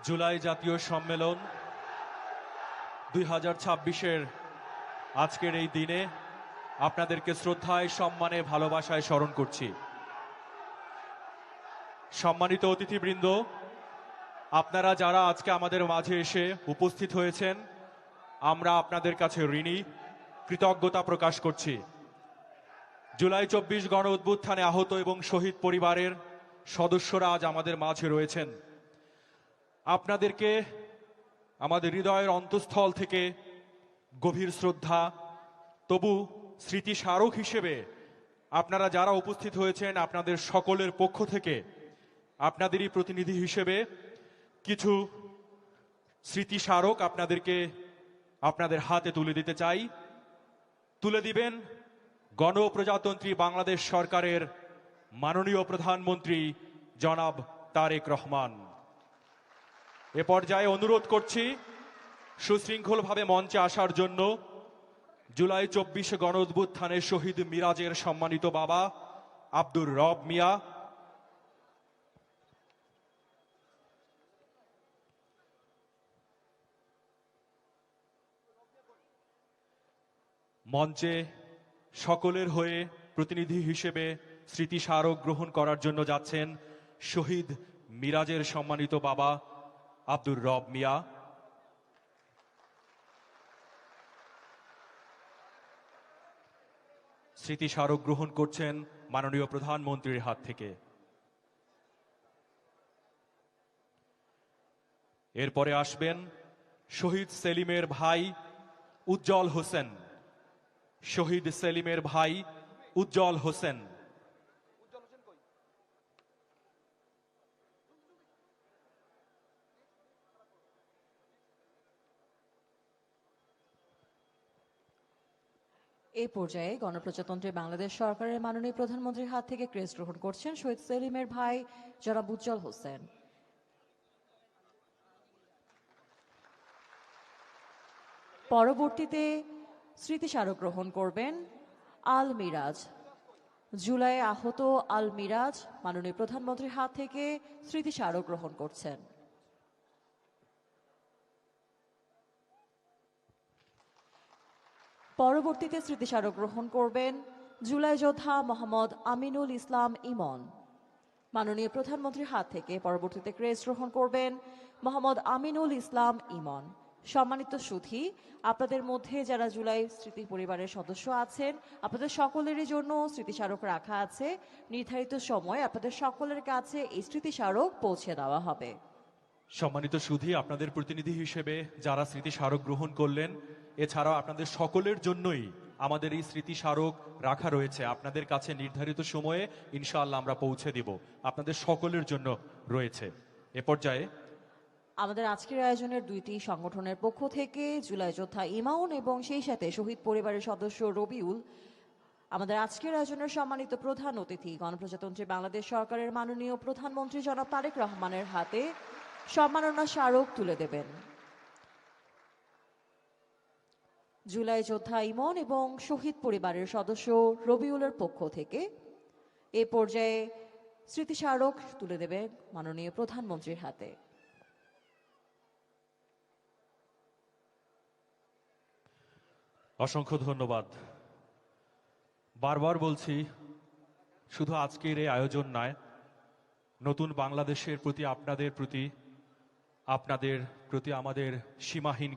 জুলাই জাতীয় সম্মেলন 2026-এর আজকের এই দিনে আপনাদেরকে শ্রদ্ধায়, সম্মানে, ভালোবাসায় স্মরণ করছি। সম্মানিত অতিথিবৃন্দ, আপনারা যারা আজকে আমাদের মাঝে এসে উপস্থিত হয়েছেন, আমরা আপনাদের কাছে ঋণী, কৃতজ্ঞতা প্রকাশ করছি। জুলাই 24 গণ অভ্যুত্থানে আহত এবং শহীদ পরিবারের সদস্যরা আজ আমাদের মাঝে রয়েছেন। আপনাদেরকে আমাদের হৃদয়ের অন্তঃস্থল থেকে গভীর শ্রদ্ধা, তবু স্মৃতি স্মারক হিসেবে আপনারা যারা উপস্থিত হয়েছেন, আপনাদের সকলের পক্ষ থেকে আপনাদেরই প্রতিনিধি হিসেবে কিছু স্মৃতি স্মারক আপনাদেরকে আপনাদের হাতে তুলে দিতে চাই। তুলে দিবেন গণপ্রজাতন্ত্রী বাংলাদেশ সরকারের মাননীয় প্রধানমন্ত্রী জনাব তারেক রহমান। এ পর্যায়ে অনুরোধ করছি সুশৃঙ্খলভাবে মঞ্চে আসার জন্য জুলাই 24 গণ অভ্যুত্থানে শহীদ মিরাজের সম্মানিত বাবা আব্দুর রব মিয়া, মঞ্চে সকলের হয়ে প্রতিনিধি হিসেবে স্মৃতি স্মারক গ্রহণ করার জন্য যাচ্ছেন শহীদ মিরাজের সম্মানিত বাবা আব্দুর রব মিয়া। স্মৃতি স্মারক গ্রহণ করছেন মাননীয় প্রধানমন্ত্রীর হাত থেকে। এরপরে আসবেন শহীদ সেলিমের ভাই উজ্জ্বল হোসেন। শহীদ সেলিমের ভাই উজ্জ্বল হোসেন। এই পর্যায়ে গণপ্রজাতন্ত্রী বাংলাদেশ সরকারের মাননীয় প্রধানমন্ত্রীর হাত থেকে ক্রেস্ট গ্রহণ করছেন শহীদ সেলিমের ভাই জনাব উজ্জ্বল হোসেন। পরবর্তীতে স্মৃতি স্মারক গ্রহণ করবেন আল মিরাজ। জুলাই আহত আল মিরাজ মাননীয় প্রধানমন্ত্রীর হাত থেকে স্মৃতি স্মারক গ্রহণ করছেন। পরবর্তীতে স্মৃতি স্মারক গ্রহণ করবেন জুলাই যোদ্ধা মোহাম্মদ আমিনুল ইসলাম ইমন। মাননীয় প্রধানমন্ত্রীর হাত থেকে পরবর্তীতে ক্রেস্ট গ্রহণ করবেন মোহাম্মদ আমিনুল ইসলাম ইমন। সম্মানিত সুধী, আপনাদের মধ্যে যারা জুলাই স্মৃতি পরিবারের সদস্য আছেন, আপনাদের সকলেরই জন্য স্মৃতি স্মারক রাখা আছে। নির্ধারিত সময় আপনাদের সকলের কাছে এই স্মৃতি স্মারক পৌঁছে দেওয়া হবে। সম্মানিত সুধী, আপনাদের প্রতিনিধি হিসেবে যারা স্মৃতি স্মারক গ্রহণ করলেন, এছাড়াও আপনাদের সকলের জন্যই আমাদের এই স্মৃতি স্মারক রাখা রয়েছে। আপনাদের কাছে নির্ধারিত সময়ে ইনশাআল্লাহ আমরা পৌঁছে দিব। আপনাদের সকলের জন্য রয়েছে। এ পর্যায়ে আমাদের আজকের আয়োজনের দুইটি সংগঠনের পক্ষ থেকে জুলাই যোদ্ধা ইমাউন এবং সেই সাথে শহীদ পরিবারের সদস্য রবিউল, আমাদের আজকের আয়োজনের সম্মানিত প্রধান অতিথি গণপ্রজাতন্ত্রী বাংলাদেশ সরকারের মাননীয় প্রধানমন্ত্রী জনাব তারেক রহমানের হাতে সম্মাননা স্মারক তুলে দেবেন। জুলাই যোদ্ধা ইমন এবং শহীদ পরিবারের সদস্য রবিউলের পক্ষ থেকে এ পর্যায়ে স্মৃতি স্মারক তুলে দেবেন মাননীয় প্রধানমন্ত্রীর হাতে। অসংখ্য ধন্যবাদ। বারবার বলছি, শুধু আজকের এই আয়োজন নয়, নতুন বাংলাদেশের প্রতি আপনাদের প্রতি আমাদের সীমাহীন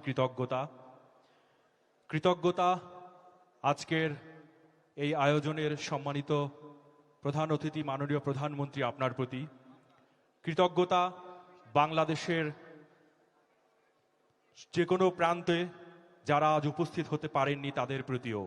কৃতজ্ঞতা আজকের এই আয়োজনের সম্মানিত প্রধান অতিথি মাননীয় প্রধানমন্ত্রী আপনার প্রতি। কৃতজ্ঞতা বাংলাদেশের যে কোনো প্রান্তে যারা আজ উপস্থিত হতে পারেননি তাদের প্রতিও।